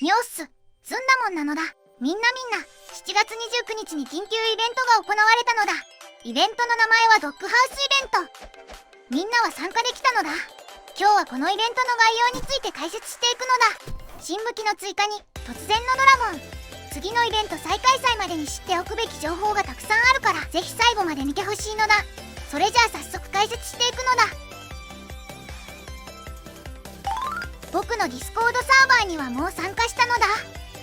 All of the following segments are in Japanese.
ニョッスずんだもんなのだ。みんな7月29日に緊急イベントが行われたのだ。イベントの名前はドッグハウスイベント。みんなは参加できたのだ。今日はこのイベントの概要について解説していくのだ。新武器の追加に突然のドラゴン。次のイベント再開催までに知っておくべき情報がたくさんあるからぜひ最後まで見てほしいのだ。それじゃあ早速解説していくのだ。僕のディスコードサーバーにはもう参加したのだ。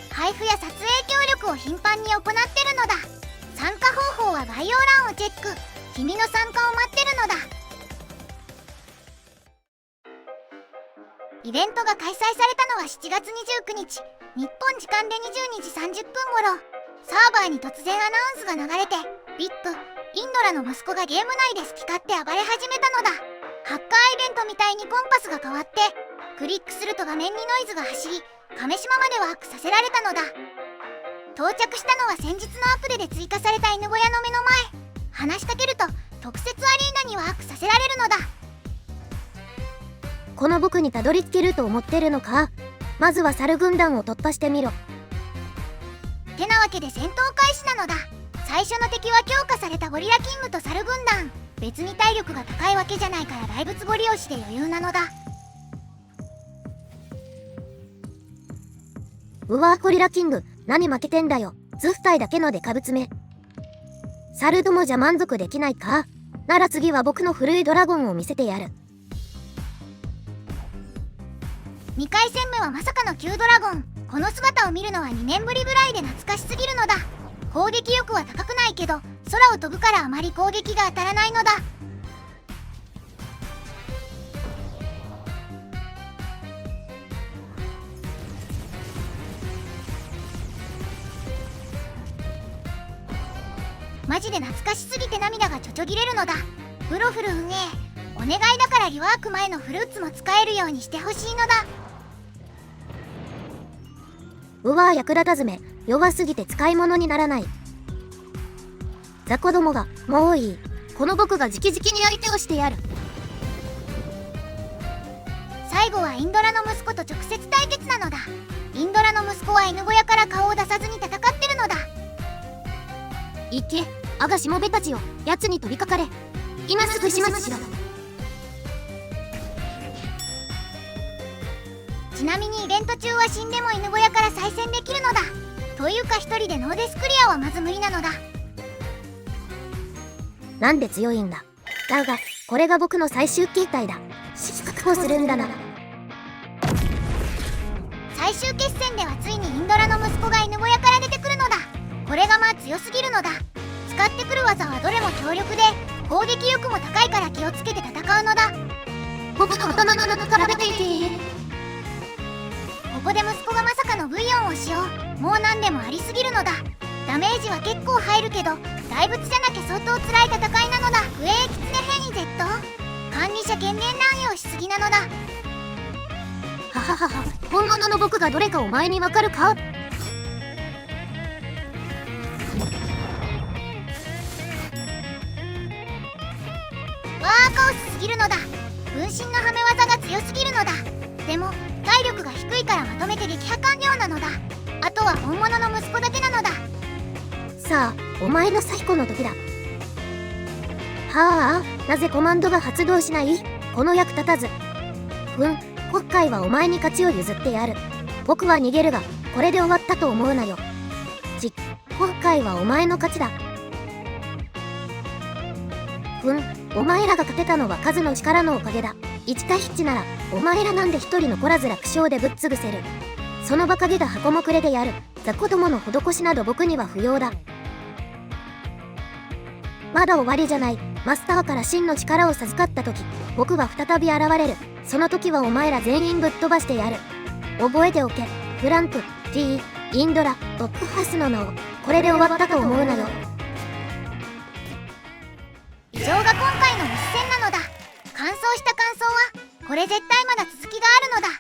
配布や撮影協力を頻繁に行ってるのだ。参加方法は概要欄をチェック。君の参加を待ってるのだ。イベントが開催されたのは7月29日日本時間で22時30分頃。サーバーに突然アナウンスが流れて VIP インドラの息子がゲーム内で好き勝手暴れ始めたのだ。ハッカーイベントみたいにコンパスが変わってクリックすると画面にノイズが走り亀島までワークさせられたのだ。到着したのは先日のアプデで追加された犬小屋の目の前。話しかけると特設アリーナにワークさせられるのだ。この僕にたどり着けると思ってるのか。まずは猿軍団を突破してみろ。てなわけで戦闘開始なのだ。最初の敵は強化されたゴリラキングと猿軍団。別に体力が高いわけじゃないから大仏ゴリ押しで余裕なのだ。うわーゴリラキング何負けてんだよ。ズフ体だけのデカブツめ。猿どもじゃ満足できないか。なら次は僕の古いドラゴンを見せてやる。2回戦目はまさかの旧ドラゴン。この姿を見るのは2年ぶりぐらいで懐かしすぎるのだ。攻撃力は高くないけど空を飛ぶからあまり攻撃が当たらないのだ。マジで懐かしすぎて涙がちょちょぎれるのだ。ブロフル運営お願いだからリワーク前のフルーツも使えるようにしてほしいのだ。うわー役立たずめ弱すぎて使い物にならない。雑魚どもがもういい。この僕が直々に相手をしてやる。最後はインドラの息子と直接対決なのだ。インドラの息子は犬小屋から顔を出さずに戦ってるのだ。いけあがしもべたちよ。奴に飛びかかれ。今すぐ始末しろ。ちなみにイベント中は死んでも犬小屋から再戦できるのだ。というか一人でノーデスクリアはまず無理なのだ。なんで強いんだ。だがこれが僕の最終形態だ。確保するんだな。最終決戦ではついにインドラの息子が犬小屋から出てくるのだ。これがまあ強すぎるのだ。使ってくる技はどれも強力で攻撃力も高いから気をつけて戦うのだ。僕の頭の中から出ていけ。ここで息子がまさかの V4 を使用。もう何でもありすぎるのだ。ダメージは結構入るけど大仏じゃなきゃ相当辛い戦いなのだ。上へキツネ変異 Z 管理者権限乱用しすぎなのだ。はははは本物の僕がどれかお前にわかるか。ワーカオスすぎるのだ。分身のはめ技が強すぎるのだ。でも体力が低いからまとめて撃破完了なのだ。あとは本物の息子だけなのだ。さあお前の最後の時だ。はあなぜコマンドが発動しない。この役立たず。今回はお前に勝ちを譲ってやる。僕は逃げるがこれで終わったと思うなよ。今回はお前の勝ちだ。お前らが勝てたのは数の力のおかげだ。1対1ならお前らなんで一人残らず楽勝でぶっ潰せる。その馬鹿げた箱もくれでやる。雑魚どもの施しなど僕には不要だ。まだ終わりじゃない。マスターから真の力を授かった時僕は再び現れる。その時はお前ら全員ぶっ飛ばしてやる。覚えておけ。フランク T インドラドッグハウスの名を。これで終わったと思うなよ。以上が今回のミス戦なのだ。完走した感想はこれ絶対まだ続きがあるのだ。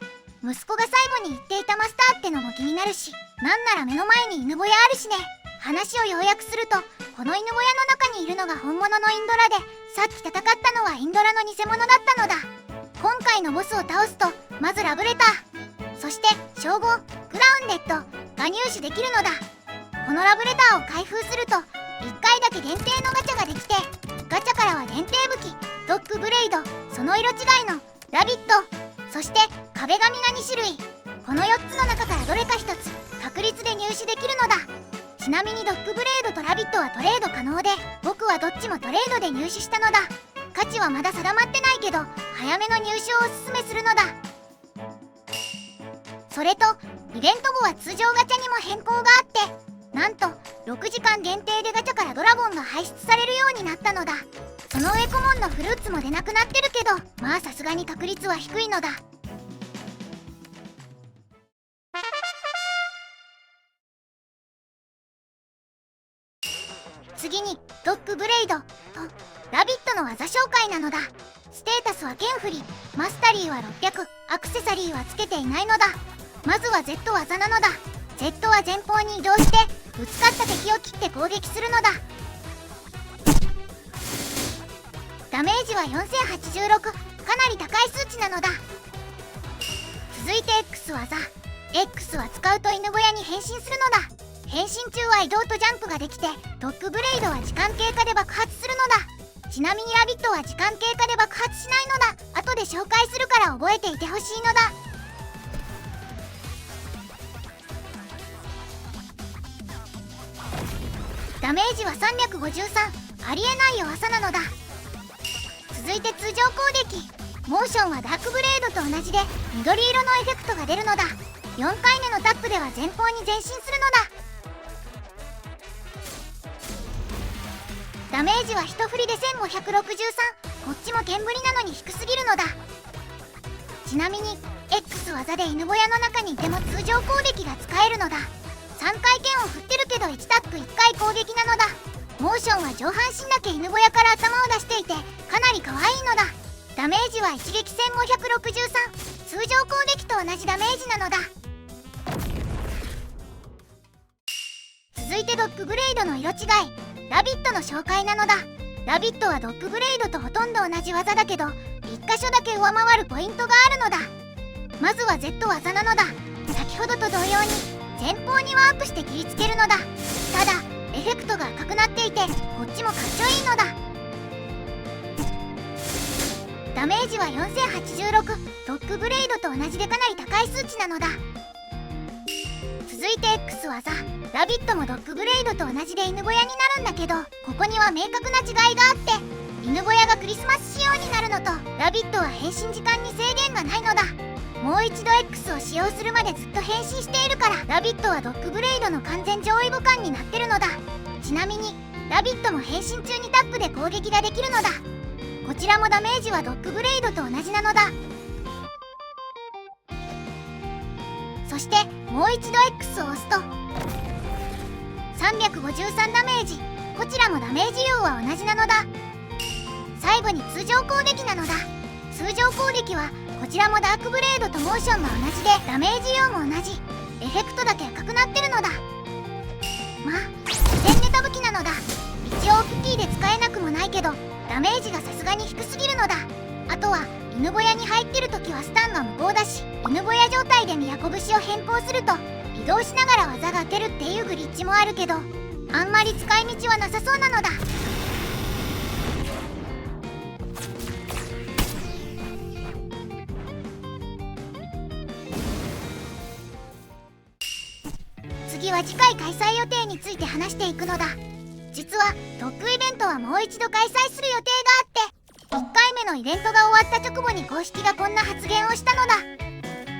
息子が最後に言っていたマスターってのも気になるし、なんなら目の前に犬小屋あるしね。話を要約するとこの犬小屋の中にいるのが本物のインドラでさっき戦ったのはインドラの偽物だったのだ。今回のボスを倒すとまずラブレター。そして称号グラウンデッドが入手できるのだ。このラブレターを開封すると1回だけ限定のガチャができて、ガチャからは限定武器ドッグブレイド、その色違いのラビット、そして壁紙が2種類。この4つの中からどれか1つ確率で入手できるのだ。ちなみにドッグブレードとラビットはトレード可能で、僕はどっちもトレードで入手したのだ。価値はまだ定まってないけど早めの入手をおすすめするのだ。それとイベント後は通常ガチャにも変更があって、なんと6時間限定でガチャからドラゴンが排出されるようになったのだ。その上顧問のフルーツも出なくなってるけど、まあさすがに確率は低いのだ。次にドッグブレイドとラビットの技紹介なのだ。ステータスは剣振り、マスタリーは600、アクセサリーはつけていないのだ。まずは Z 技なのだ。 Z は前方に移動してぶつかった敵を切って攻撃するのだ。ダメージは4086、かなり高い数値なのだ。続いて X 技。 X は使うと犬小屋に変身するのだ。変身中は移動とジャンプができて、ドッグブレイドは時間経過で爆発するのだ。ちなみにラビットは時間経過で爆発しないのだ。後で紹介するから覚えていてほしいのだ。ダメージは353、ありえない弱さなのだ。続いて通常攻撃。モーションはダークブレードと同じで緑色のエフェクトが出るのだ。4回目のタップでは前方に前進するのだ。ダメージは1振りで1563、こっちも剣振りなのに低すぎるのだ。ちなみに X 技で犬小屋の中にいても通常攻撃が使えるのだ。3回剣を振ってるけど1タップ1回攻撃なのだ。モーションは上半身だけ犬小屋から頭を出していてかなり可愛いのだ。ダメージは一撃1563、通常攻撃と同じダメージなのだ。続いてドッグブレイドの色違いラビットの紹介なのだ。ラビットはドッグブレイドとほとんど同じ技だけど1箇所だけ上回るポイントがあるのだ。まずは Z 技なのだ。先ほどと同様に前方にワープして切りつけるのだ。ただエフェクトが赤くなっていてこっちもかっちょいいのだ。ダメージは4086、ドッグブレイドと同じでかなり高い数値なのだ。続いて X 技。ラビットもドッグブレイドと同じで犬小屋になるんだけど、ここには明確な違いがあって、犬小屋がクリスマス仕様になるのとラビットは変身時間に制限がないのだ。もう一度 X を使用するまでずっと変身しているからラビットはドッグブレイドの完全上位互換になってるのだ。ちなみにラビットも変身中にタップで攻撃ができるのだ。こちらもダメージはドッグブレイドと同じなのだ。そしてもう一度 X を押すと353ダメージ、こちらもダメージ量は同じなのだ。最後に通常攻撃なのだ。通常攻撃はこちらもダークブレードとモーションが同じでダメージ量も同じ、エフェクトだけ赤くなってるのだ。まあ自然ネタ武器なのだ。一応プティで使えなくもないけどダメージがさすがに低すぎるのだ。あとは犬小屋に入ってる時はスタンが無効だし、犬小屋状態で宮古節を変更すると移動しながら技が打てるっていうグリッチもあるけど、あんまり使い道はなさそうなのだ。次は次回開催予定について話していくのだ。実はドッグイベントはもう一度開催する予定があって、1回目のイベントが終わった直後に公式がこんな発言をしたのだ。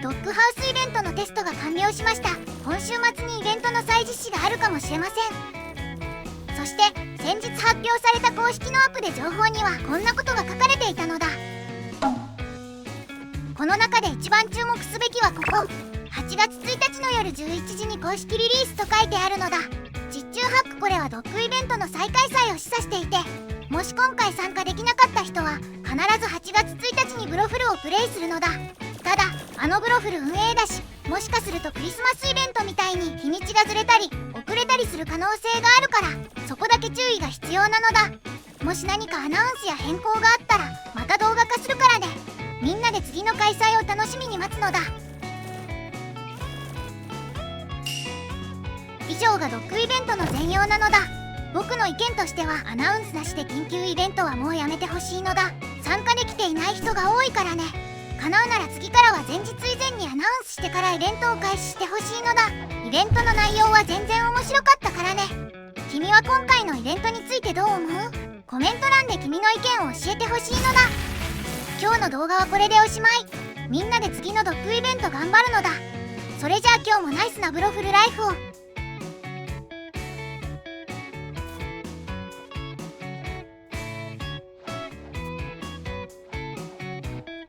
ドッグハウスイベントのテストが完了しました。今週末にイベントの再実施があるかもしれません。そして先日発表された公式のアップで情報にはこんなことが書かれていたのだ。この中で一番注目すべきはここ。8月1日の夜11時に公式リリースと書いてあるのだ。実中ハック、これはドッグイベントの再開催を示唆していて、もし今回参加できなかった人は必ず8月1日にブロフルをプレイするのだ。ただあのブロフル運営だし、もしかするとクリスマスイベントみたいに日にちがずれたり遅れたりする可能性があるから、そこだけ注意が必要なのだ。もし何かアナウンスや変更があったらまた動画化するからね。みんなで次の開催を楽しみに待つのだ。以上がドッグイベントの全容なのだ。僕の意見としてはアナウンスなしで緊急イベントはもうやめてほしいのだ。参加できていない人が多いからね。叶うなら次からは前日以前にアナウンスしてからイベントを開始してほしいのだ。イベントの内容は全然面白かったからね。君は今回のイベントについてどう思う？コメント欄で君の意見を教えてほしいのだ。今日の動画はこれでおしまい。みんなで次のドッグイベント頑張るのだ。それじゃあ今日もナイスなブロフルライフを。